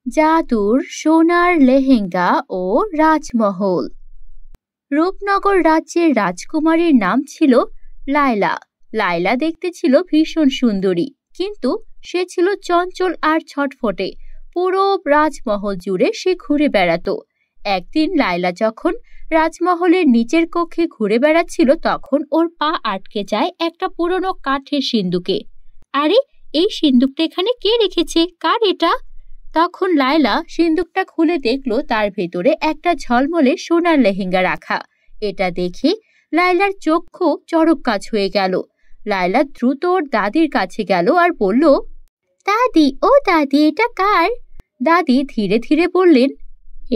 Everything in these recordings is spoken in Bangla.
জাদুর সোনার লেহেঙ্গা ও রাজমহল। রূপনগর রাজ্যের রাজকুমারীর নাম ছিল লায়লা। লায়লা দেখতে ছিল ভীষণ সুন্দরী, কিন্তু সে ছিল চঞ্চল আর ছটফটে। পুরো রাজমহল জুড়ে সে ঘুরে বেড়াতো। একদিন লায়লা যখন রাজমহলের নিচের কক্ষে ঘুরে বেড়াচ্ছিল, তখন ওর পা আটকে যায় একটা পুরনো কাঠের সিন্দুকে। আরে, এই সিন্দুকটা এখানে কে রেখেছে? কার এটা? তখন লায়লা সিন্দুকটা খুলে দেখলো তার ভেতরে একটা ঝলমলে সোনার লেহেঙ্গা রাখা। এটা দেখে লায়লার চক্ষু চড়ক কাজ হয়ে গেল। লায়লা দ্রুত ওর দাদির কাছে গেল আর বলল, দাদি, ও দাদি, এটা কার? দাদি ধীরে ধীরে বললেন,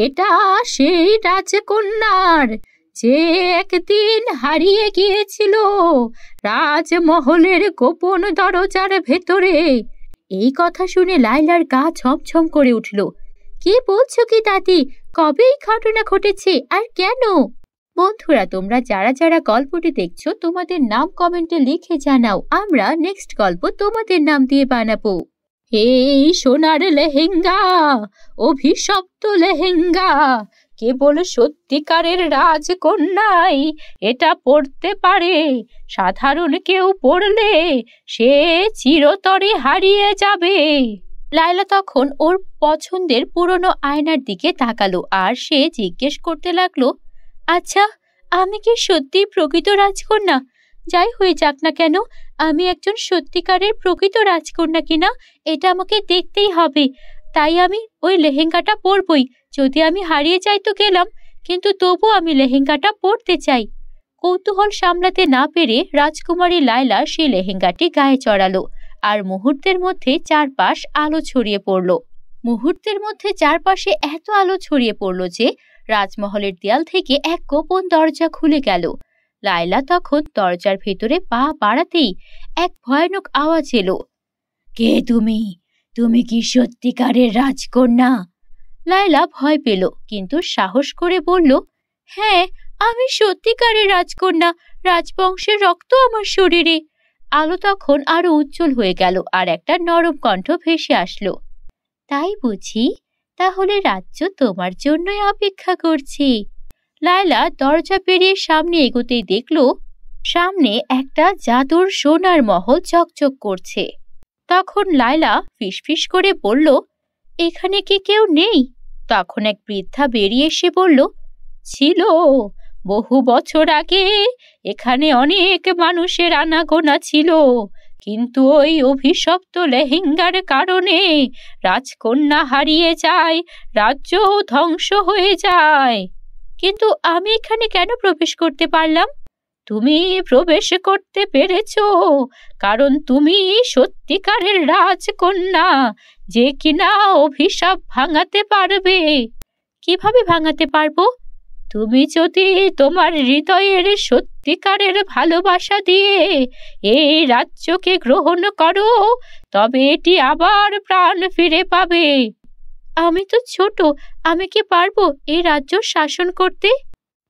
এটা সেই রাজকন্যার, যে একদিন হারিয়ে গিয়েছিল রাজমহলের গোপন দরজার ভেতরে। এই কথা শুনে লায়লার গা ছমছম করে উঠল। কি বলছো কি দাদি? কবে এই ঘটনা ঘটেছে আর কেন? বন্ধুরা, তোমরা যারা যারা গল্পটি দেখছো, তোমাদের নাম কমেন্টে লিখে জানাও। আমরা নেক্সট গল্প তোমাদের নাম দিয়ে বানাবো। এই সোনার লেহেঙ্গা, অভিশপ্ত লেহেঙ্গা, কেবল সত্যিকারের রাজকন্যাই এটা পড়তে পারে। সাধারণ কেউ পড়লে সে চিরতরে হারিয়ে যাবে। লায়লা তখন ওর পছন্দের পুরনো আয়নার দিকে তাকালো আর সে জিজ্ঞেস করতে লাগলো, আচ্ছা, আমি কি সত্যি প্রকৃত রাজকন্যা? যাই হয়ে যাক না কেন, আমি একজন সত্যিকারের প্রকৃত রাজকন্যা কিনা এটা আমাকে দেখতেই হবে। তাই আমি ওই লেহেঙ্গাটা পরবই। যদি আমি হারিয়ে যাই তো গেলাম, কিন্তু তবু আমি লেহেঙ্গাটা পরতে চাই। কৌতূহল সামলাতে না পেরে রাজকুমারী লায়লা সেই লেহেঙ্গাটি গায়ে চড়ালো, আর মুহূর্তের মধ্যে চারপাশ আলো ছড়িয়ে পড়ল। মুহূর্তের মধ্যে চারপাশে এত আলো ছড়িয়ে পড়ল যে রাজমহলের দেয়াল থেকে এক গোপন দরজা খুলে গেল। লায়লা তখন দরজার ভেতরে পা বাড়াতেই এক ভয়ানক আওয়াজ এলো। কে তুমি? তুমি কি সত্যিকারের রাজকন্যা? লায়লা ভয় পেল, কিন্তু সাহস করে বলল, হ্যাঁ, আমি সত্যিকারের রাজকন্যা। রাজবংশের রক্ত আমার শরীরে। আলো তখন আরো উজ্জ্বল হয়ে গেল আর একটা নরম কণ্ঠ ভেসে আসলো। তাই বুঝি? তাহলে রাজ্য তোমার জন্যই অপেক্ষা করছি। লায়লা দরজা পেরিয়ে সামনে এগোতেই দেখলো সামনে একটা জাদুর সোনার মহল চকচক করছে। তখন লায়লা ফিসফিস করে বলল, এখানে কি কেউ নেই? তখন এক বৃদ্ধা বেরিয়ে এসে বলল, ছিল। বহু বছর আগে এখানে অনেক মানুষের আনাগোনা ছিল, কিন্তু ওই অভিশপ্ত লেহেঙ্গার কারণে রাজকন্যা হারিয়ে যায়, রাজ্য ধ্বংস হয়ে যায়। কিন্তু আমি এখানে কেন প্রবেশ করতে পারলাম? তুমি প্রবেশ করতে পেরেছো কারণ তুমি সত্যিকারের রাজকন্যা, যে কিনা অভিশাপ ভাঙাতে পারবে। কিভাবে ভাঙাতে পারবো? তুমি যদি তোমার হৃদয়ের সত্যিকারের ভালোবাসা দিয়ে এই রাজ্যকে গ্রহণ করো, তবে এটি আবার প্রাণ ফিরে পাবে। আমি তো ছোট, আমি কি পারবো এই রাজ্য শাসন করতে?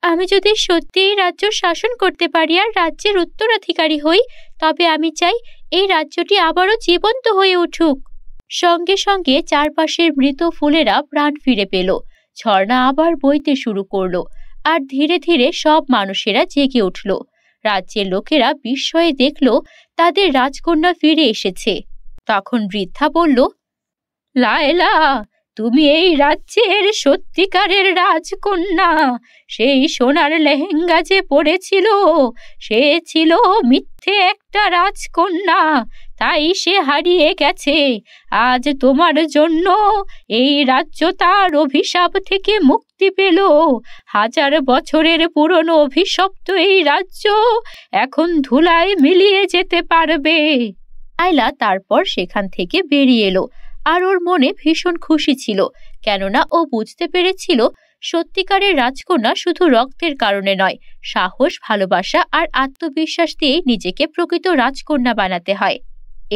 আমি যদি সত্যি এই রাজ্য শাসন করতে পারি আর রাজ্যের উত্তরাধিকারী হই, তবে আমি চাই এই রাজ্যটি আবারও জীবন্ত হয়ে উঠুক। সঙ্গে সঙ্গে চারপাশের মৃত ফুলেরা প্রাণ ফিরে পেল। ঝর্ণা আবার বইতে শুরু করলো, আর ধীরে ধীরে সব মানুষেরা জেগে উঠল। রাজ্যের লোকেরা বিস্ময়ে দেখল তাদের রাজকন্যা ফিরে এসেছে। তখন বৃদ্ধা বলল, লায়লা, তুমি এই রাজ্যের সত্যিকারের রাজকন্যা। সেই সোনার লেহেঙ্গা যে পরেছিল, সে ছিল মিথ্যে একটা রাজকন্যা, তাই সে হারিয়ে গেছে। আজ তোমার জন্য এই রাজ্য তার অভিশাপ থেকে মুক্তি পেল। হাজার বছরের পুরনো অভিশপ্ত এই রাজ্য এখন ধুলায় মিলিয়ে যেতে পারবে। লায়লা তারপর সেখান থেকে বেরিয়ে এলো, আর ওর মনে ভীষণ খুশি ছিল, কেননা ও বুঝতে পেরেছিল সত্যিকারের রাজকন্যা শুধু রক্তের কারণে নয়, সাহস, ভালোবাসা আর আত্মবিশ্বাস দিয়ে নিজেকে প্রকৃত রাজকন্যা বানাতে হয়।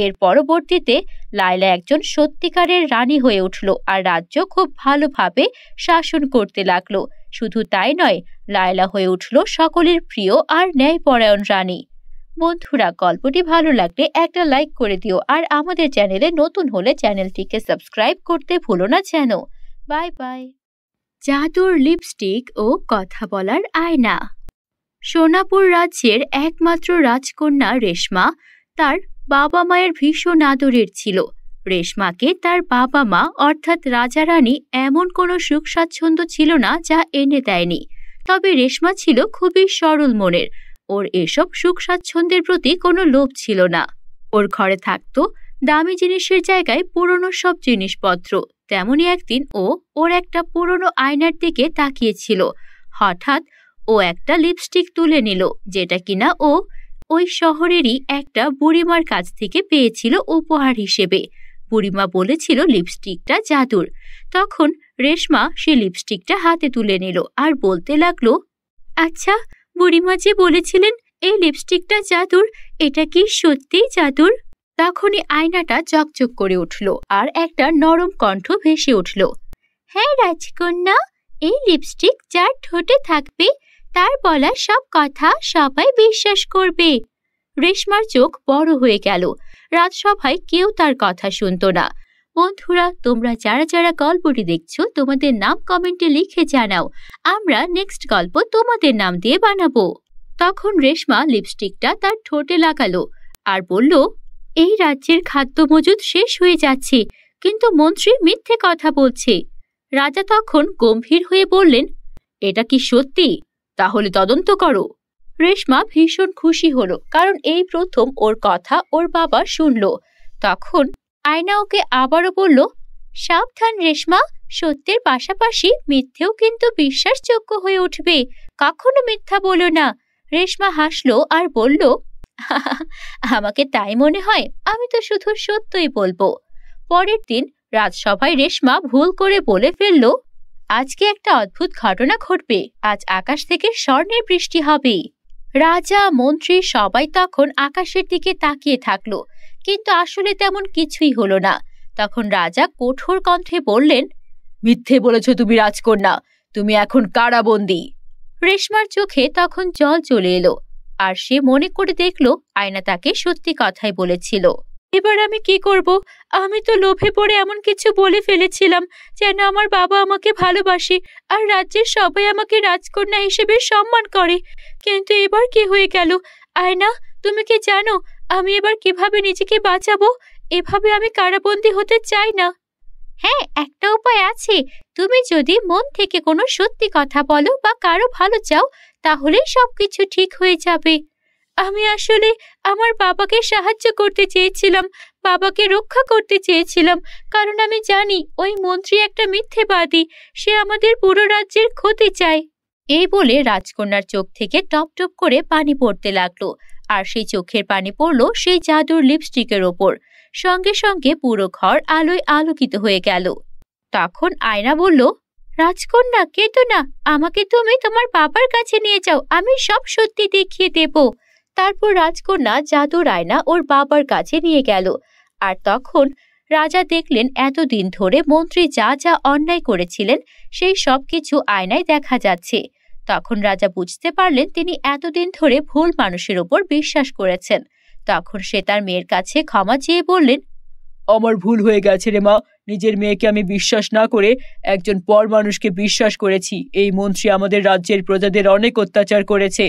এর পরবর্তীতে লায়লা একজন সত্যিকারের রানী হয়ে উঠল আর রাজ্য খুব ভালোভাবে শাসন করতে লাগলো। শুধু তাই নয়, লায়লা হয়ে উঠল সকলের প্রিয় আর ন্যায়পরায়ণ রানী। বন্ধুরা, গল্পটি ভালো লাগলে একটা লাইক করে দিও, আর আমাদের চ্যানেলে নতুন হলে চ্যানেলটিকে সাবস্ক্রাইব করতে ভুলো না যেন। Bye bye. জাদুর লিপস্টিক ও কথা বলার আয়না। সোনাপুর রাজ্যের একমাত্র রাজকন্যা রেশমা তার বাবা মায়ের ভীষণ আদরের ছিল। রেশমাকে তার বাবা মা অর্থাৎ রাজা রানী এমন কোনো সুখ স্বাচ্ছন্দ্য ছিল না যা এনে দেয়নি। তবে রেশমা ছিল খুবই সরল মনের। ওর এসব সুখ স্বাচ্ছন্দ্যের প্রতি কোনো লোভ ছিল না। ওর ঘরে থাকতো দামি জিনিসের জায়গায় পুরনো সব জিনিসপত্র। তেমনই একদিন ওর একটা পুরনো আয়নার দিকে তাকিয়েছিল। হঠাৎ ও একটা লিপস্টিক তুলে নিল, যেটা কিনা ওই শহরেরই একটা বুড়িমার কাছ থেকে পেয়েছিল উপহার হিসেবে। বুড়িমা বলেছিল লিপস্টিকটা জাদুর। তখন রেশমা সে লিপস্টিকটা হাতে তুলে নিল আর বলতে লাগলো, আচ্ছা, বুড়িমা যে বলেছিলেন এই লিপস্টিকটা জাদুর, এটা কি সত্যিই জাদুর? তখনই আয়নাটা চকচক করে উঠল আর একটা নরম কণ্ঠ ভেসে উঠল, হ্যাঁ রাজকন্যা, এই লিপস্টিক যার ঠোঁটে থাকবে তার বলা সব কথা সবাই বিশ্বাস করবে। রেশমার চোখ বড় হয়ে গেল। রাজসভায় কেউ তার কথা শুনতো না। বন্ধুরা, তোমরা যারা যারা গল্পটি দেখছো তোমাদের নাম কমেন্টে লিখে জানাও। আমরা নেক্সট গল্প তোমাদের নাম দিয়ে বানাবো। তখন রেশমা লিপস্টিকটা তার ঠোঁটে লাগালো আর বলল, এই রাজ্যের খাদ্য মজুদ শেষ হয়ে যাচ্ছে, কিন্তু মন্ত্রী মিথ্যে কথা বলছে। রাজা তখন গম্ভীর হয়ে বললেন, এটা কি সত্যি? তাহলে তদন্ত করো। রেশমা ভীষণ খুশি হলো, কারণ এই প্রথম ওর কথা ওর বাবা শুনল। তখন আয়না ওকে আবারও বলল, সাবধান রেশমা, সত্যের পাশাপাশি মিথ্যেও কিন্তু বিশ্বাসযোগ্য হয়ে উঠবে। কখনো মিথ্যা বলো না। রেশমা হাসলো আর বলল, আমাকে তাই মনে হয়? আমি তো শুধু সত্যই বলবো। পরের দিন রাজসভায় রেশমা ভুল করে বলে ফেলল, আজকে একটা অদ্ভুত ঘটনা ঘটবে। আজ আকাশ থেকে স্বর্ণের বৃষ্টি হবে। রাজা মন্ত্রী সবাই তখন আকাশের দিকে তাকিয়ে থাকলো, কিন্তু আসলে তেমন কিছুই হলো না। তখন রাজা কঠোর কণ্ঠে বললেন, মিথ্যে বলেছ তুমি রাজকন্যা, তুমি এখন কারাবন্দী। রেশমার চোখে তখন জল চলে এলো, আর সে মনে করে দেখলো আয়না তাকে সত্যি কথাই বলেছিল। এবার আমি কি করব? আমি তো লোভে পড়ে এমন কিছু বলে ফেলেছিলাম যেন আমার বাবা আমাকে ভালোবাসে আর রাজ্যের সবাই আমাকে রাজকন্যা হিসেবে সম্মান করে। কিন্তু এবার কি হয়ে গেল? আয়না, তুমি কি জানো আমি এবার কিভাবে নিজেকে বাঁচাবো? এভাবে আমি কারাবন্দী হতে চাই না। হ্যাঁ, একটা উপায় আছে। তুমি যদি মন থেকে কোনো সত্যি কথা বলো বা কারো ভালো চাও, তাহলে সবকিছু ঠিক হয়ে যাবে। আমি আসলে আমার বাবাকে সাহায্য করতে চেয়েছিলাম, বাবাকে রক্ষা করতে চেয়েছিলাম, কারণ আমি জানি ওই মন্ত্রী একটা মিথ্যেবাদী। সে আমাদের পুরো রাজ্যের ক্ষতি চায়। এই বলে রাজকন্যার চোখ থেকে টপ টপ করে পানি পড়তে লাগলো, আর সেই চোখের পানি পড়লো সেই জাদুর লিপস্টিকের ওপর। সঙ্গে সঙ্গে পুরো ঘর আলোয় আলোকিত হয়ে গেল। তখন আয়না বলল, রাজকন্যা, কেঁদো না, আমাকে তুমি তোমার বাবার কাছে নিয়ে যাও, আমি সব সত্যি দেখিয়ে দেব। তারপর রাজকন্যা জাদুর আয়না ওর বাবার কাছে নিয়ে গেল। আর তখন রাজা দেখলেন এতদিন ধরে মন্ত্রী যা যা অন্যায় করেছিলেন সেই সব কিছু আয়নায় দেখা যাচ্ছে। তখন রাজা বুঝতে পারলেন তিনি এতদিন ধরে ভুল মানুষের ওপর বিশ্বাস করেছেন। তখন সে তার মেয়ের কাছে ক্ষমা চেয়ে বললেন, আমার ভুল হয়ে গেছে রে মা, নিজের মেয়েকে আমি বিশ্বাস না করে একজন পর মানুষকে বিশ্বাস করেছি। এই মন্ত্রী আমাদের রাজ্যের প্রজাদের অনেক অত্যাচার করেছে,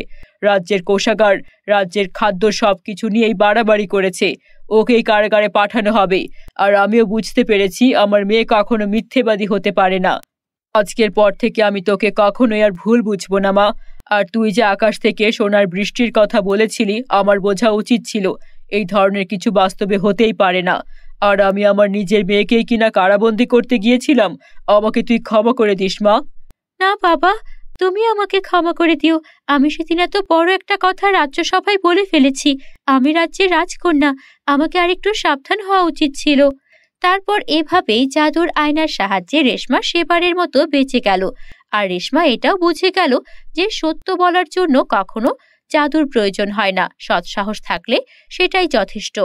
রাজ্যের কোষাগার, রাজ্যের খাদ্য সবকিছু নিয়েই বাড়াবাড়ি করেছে। ওকেই কারাগারে পাঠানো হবে। আর আমিও বুঝতে পেরেছি আমার মেয়ে কখনো মিথ্যেবাদী হতে পারে না। আজকের পর থেকে আমি তোকে কখনোই আর ভুল বুঝবো না মা। আর তুই যে আকাশ থেকে সোনার বৃষ্টির কথা বলেছিলি, আমার বোঝা উচিত ছিল এই ধরনের কিছু বাস্তবে হতেই পারে না। আর আমি আমার নিজের মেয়েকেই কিনা কারাবন্দী করতে গিয়েছিলাম। আমাকে তুই ক্ষমা করে দিস মা। না বাবা, তুমি আমাকে ক্ষমা করে দিও। আমি সেদিন এত বড় একটা কথা রাজ্যসভায় বলে ফেলেছি। আমি রাজ্যের রাজকন্যা, আমাকে আরেকটু সাবধান হওয়া উচিত ছিল। তারপর এভাবেই জাদুর আয়নার সাহায্যে রেশমা সেবারের মতো বেঁচে গেল। আর রেশমা এটাও বুঝে গেল যে সত্য বলার জন্য কখনো জাদুর প্রয়োজন হয় না, সৎসাহস থাকলে সেটাই যথেষ্ট।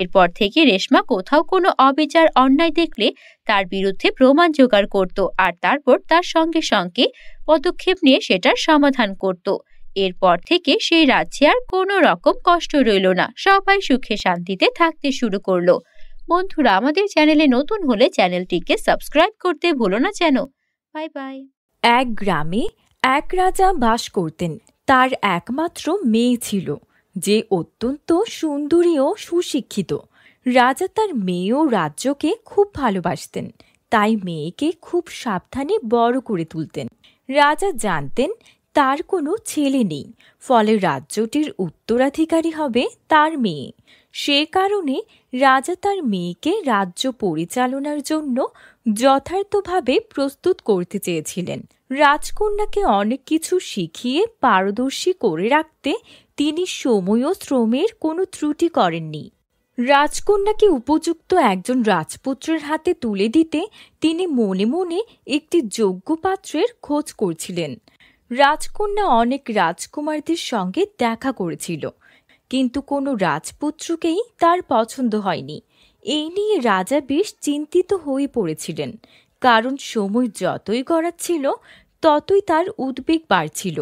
এরপর থেকে রেশমা কোথাও কোনো অবিচার অন্যায় দেখলে তার বিরুদ্ধে প্রমাণ জোগাড় করত, আর তারপর তার সঙ্গে সঙ্গে পদক্ষেপ নিয়ে সেটার সমাধান করত। এরপর থেকে সেই রাজ্যে আর কোনো রকম কষ্ট রইল না, সবাই সুখে শান্তিতে থাকতে শুরু করলো। বন্ধুরা, আমাদের চ্যানেলে নতুন হলে চ্যানেলটিকে সাবস্ক্রাইব করতে ভুলো না যেন। Bye bye. এক গ্রামে এক রাজা বাস করতেন। তার একমাত্র মেয়ে ছিল, যে অত্যন্ত সুন্দরী ও সুশিক্ষিত। রাজা তার মেয়ে ও রাজ্যকে খুব ভালোবাসতেন, তাই মেয়েকে খুব সাবধানে বড় করে তুলতেন। রাজা জানতেন তার কোনো ছেলে নেই, ফলে রাজ্যটির উত্তরাধিকারী হবে তার মেয়ে। সে কারণে রাজা তার মেয়েকে রাজ্য পরিচালনার জন্য যথার্থভাবে প্রস্তুত করতে চেয়েছিলেন। রাজকন্যাকে অনেক কিছু শিখিয়ে পারদর্শী করে রাখতে তিনি সময় ও শ্রমের কোনো ত্রুটি করেননি। রাজকন্যাকে উপযুক্ত একজন রাজপুত্রের হাতে তুলে দিতে তিনি মনে মনে একটি যোগ্য পাত্রের খোঁজ করছিলেন। রাজকন্যা অনেক রাজকুমারদের সঙ্গে দেখা করেছিল, কিন্তু কোনো রাজপুত্রকেই তার পছন্দ হয়নি। এই নিয়ে রাজা বেশ চিন্তিত হয়ে পড়েছিলেন, কারণ সময় যতই গড়াচ্ছিল ততই তার উদ্বেগ বাড়ছিল।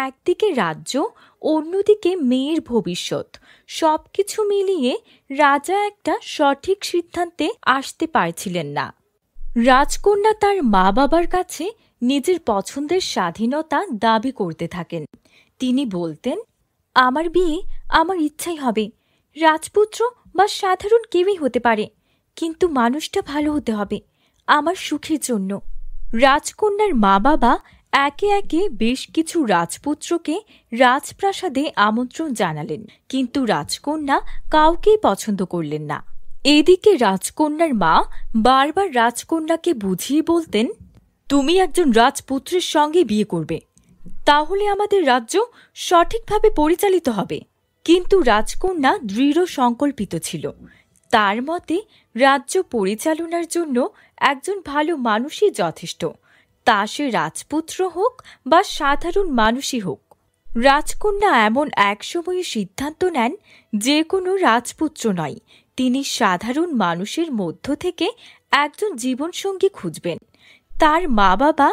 একদিকে রাজ্য, অন্যদিকে মেয়ের ভবিষ্যৎ, সবকিছু মিলিয়ে রাজা একটা সঠিক সিদ্ধান্তে আসতে পারছিলেন না। রাজকন্যা তার মা বাবার কাছে নিজের পছন্দের স্বাধীনতা দাবি করতে থাকেন। তিনি বলতেন, আমার বিয়ে আমার ইচ্ছাই হবে, রাজপুত্র বা সাধারণ কেউই হতে পারে, কিন্তু মানুষটা ভালো হতে হবে, আমার সুখের জন্য। রাজকন্যার মা বাবা একে একে বেশ কিছু রাজপুত্রকে রাজপ্রাসাদে আমন্ত্রণ জানালেন, কিন্তু রাজকন্যা কাউকেই পছন্দ করলেন না। এদিকে রাজকন্যার মা বারবার রাজকন্যাকে বুঝিয়ে বলতেন, তুমি একজন রাজপুত্রের সঙ্গে বিয়ে করবে, তাহলে আমাদের রাজ্য সঠিকভাবে পরিচালিত হবে। কিন্তু রাজকন্যা দৃঢ় সংকল্পিত ছিল। তার মতে রাজ্য পরিচালনার জন্য একজন ভালো মানুষই যথেষ্ট, তা সে রাজপুত্র হোক বা সাধারণ মানুষই হোক। রাজকন্যা এমন এক সময়ে সিদ্ধান্ত নেন, যে কোনো রাজপুত্র নয়, তিনি সাধারণ মানুষের মধ্য থেকে একজন জীবনসঙ্গী খুঁজবেন। তার মা বাবা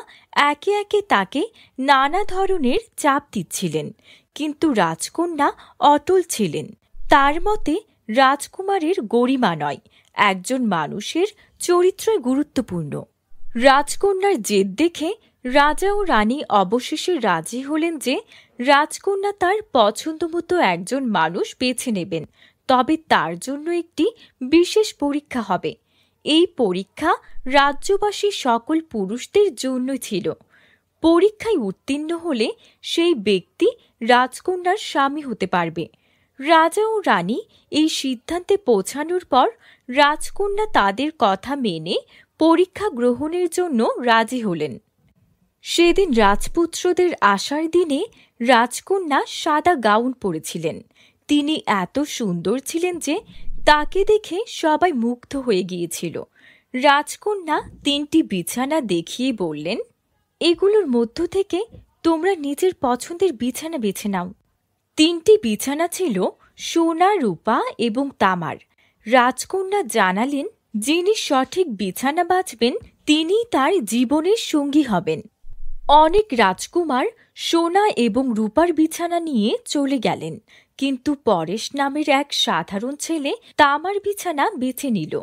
একে একে তাকে নানা ধরনের চাপ দিচ্ছিলেন, কিন্তু রাজকন্যা অটল ছিলেন। তার মতে রাজকুমারের গরিমা নয়, একজন মানুষের চরিত্রই গুরুত্বপূর্ণ। রাজকন্যার জেদ দেখে রাজা ও রানী অবশেষে রাজি হলেন যে রাজকন্যা তার পছন্দমতো একজন মানুষ বেছে নেবেন, তবে তার জন্য একটি বিশেষ পরীক্ষা হবে। এই পরীক্ষা রাজ্যবাসী সকল পুরুষদের জন্য ছিল। পরীক্ষায় উত্তীর্ণ হলে সেই ব্যক্তি রাজকন্যার স্বামী হতে পারবে। রাজা ও রানী এই সিদ্ধান্তে পৌঁছানোর পর রাজকন্যা তাদের কথা মেনে পরীক্ষা গ্রহণের জন্য রাজি হলেন। সেদিন রাজপুত্রদের আসার দিনে রাজকন্যা সাদা গাউন পরেছিলেন। তিনি এত সুন্দর ছিলেন যে তাকে দেখে সবাই মুগ্ধ হয়ে গিয়েছিল। রাজকন্যা 3টি বিছানা দেখিয়ে বললেন, এগুলোর মধ্য থেকে তোমরা নিজের পছন্দের বিছানা বেছে নাও। 3টি বিছানা ছিল সোনা, রূপা এবং তামার। রাজকন্যা জানালেন, যিনি সঠিক বিছানা বাছবেন তিনিই তার জীবনের সঙ্গী হবেন। অনেক রাজকুমার সোনা এবং রূপার বিছানা নিয়ে চলে গেলেন, কিন্তু পরেশ নামের এক সাধারণ ছেলে তামার বিছানা বেছে নিল।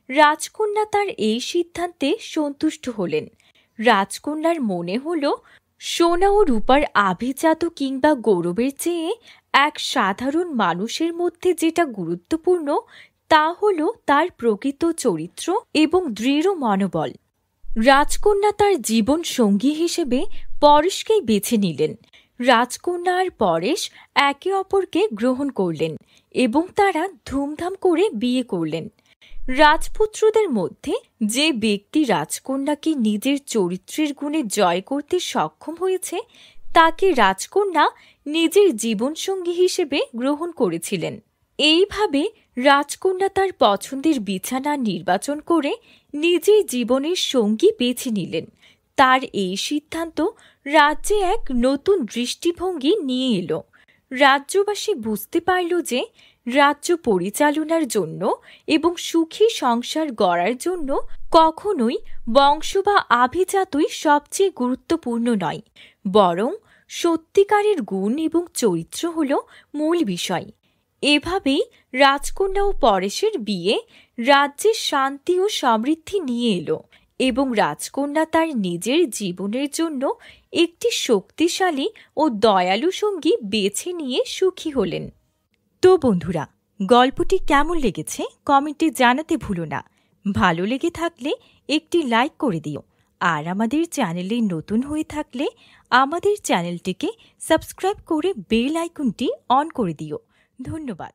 রাজকন্যা তার এই সিদ্ধান্তে সন্তুষ্ট হলেন। রাজকন্যার মনে হল, সোনা ও রূপার আভিজাত কিংবা গৌরবের চেয়ে এক সাধারণ মানুষের মধ্যে যেটা গুরুত্বপূর্ণ তা হল তার প্রকৃত চরিত্র এবং দৃঢ় মনোবল। রাজকন্যা তার জীবন সঙ্গী হিসেবে পরেশকেই বেছে নিলেন। রাজকন্যা আর পরেশ একে অপরকে গ্রহণ করলেন এবং তারা ধুমধাম করে বিয়ে করলেন। রাজপুত্রদের মধ্যে যে ব্যক্তি রাজকন্যাকে নিজের চরিত্রের গুণে জয় করতে সক্ষম হয়েছে তাকে রাজকন্যা নিজের জীবনসঙ্গী হিসেবে গ্রহণ করেছিলেন। এইভাবে রাজকন্যা তার পছন্দের বিছানা নির্বাচন করে নিজের জীবনের সঙ্গী বেছে নিলেন। তার এই সিদ্ধান্ত রাজ্যে এক নতুন দৃষ্টিভঙ্গি নিয়ে এলো। রাজ্যবাসী বুঝতে পারল যে রাজ্য পরিচালনার জন্য এবং সুখী সংসার গড়ার জন্য কখনোই বংশ বা আভিজাতই সবচেয়ে গুরুত্বপূর্ণ নয়, বরং সত্যিকারের গুণ এবং চরিত্র হল মূল বিষয়। এভাবেই রাজকন্যা ও পরেশের বিয়ে রাজ্যের শান্তি ও সমৃদ্ধি নিয়ে এলো এবং রাজকন্যা তার নিজের জীবনের জন্য একটি শক্তিশালী ও দয়ালু সঙ্গী বেছে নিয়ে সুখী হলেন। তো বন্ধুরা, গল্পটি কেমন লেগেছে কমেন্টে জানাতে ভুলো না। ভালো লেগে থাকলে একটি লাইক করে দিও, আর আমাদের চ্যানেলে নতুন হয়ে থাকলে আমাদের চ্যানেলটিকে সাবস্ক্রাইব করে বেল আইকনটি অন করে দিও। ধন্যবাদ।